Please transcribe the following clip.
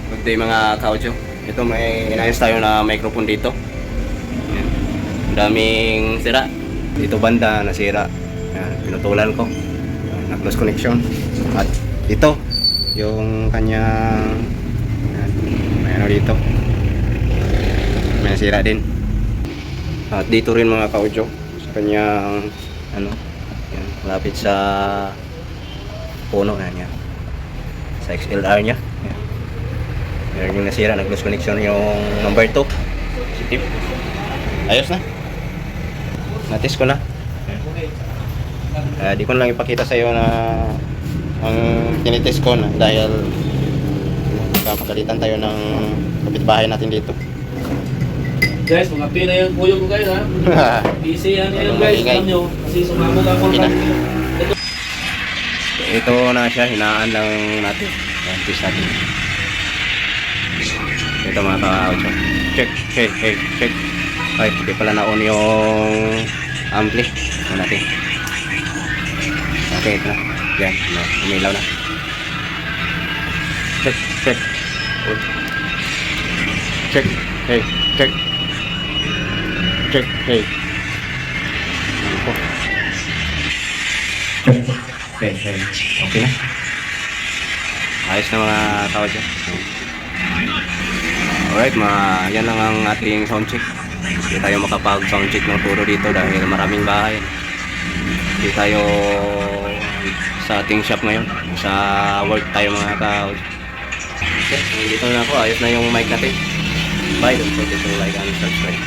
Good day mga kaucho. Ito may inayos tayo na microphone dito. Ayan. Ang daming sira. Dito banda nasira. Ayan, pinutulan ko. Nag-lost connection. At ito yung kanyang ayan, may ano dito. May nasira din. At dito rin mga kaucho sa kanyang ano, ayan, malapit sa puno na niya. Sa XLR niya. Ayan. Meron yung nasira, nag-lost connection yung number 2. Positive. Ayos na. Natis ko na. Di ko na lang ipakita sa iyo na ang tinitest ko na dahil kapagalitan tayo ng kapitbahay natin dito. Guys, mga pina yung kuyo ko guys ha. Easy yan yan guys, alam nyo. Kasi sumabog ako Pina. ng Ito na siya, hinaan lang natin. Ayan, twist natin. Ito mga ka-audio. Check, check. Ay, hindi pala na-on yung ampli. Ano natin. Okay, ito na. Yan, umilaw na. Check. Uy. Check, check. Ako. Okay na. Ayos na mga tao dyan. Alright, yan lang ang ating sound check. Hindi tayo makapag sound check ng turo dito dahil maraming bahay. Hindi tayo sa ating shop ngayon. Sa work tayo mga tao. Okay, dito na ako. Ayos na yung mic natin. Bye. Don't forget to like and subscribe.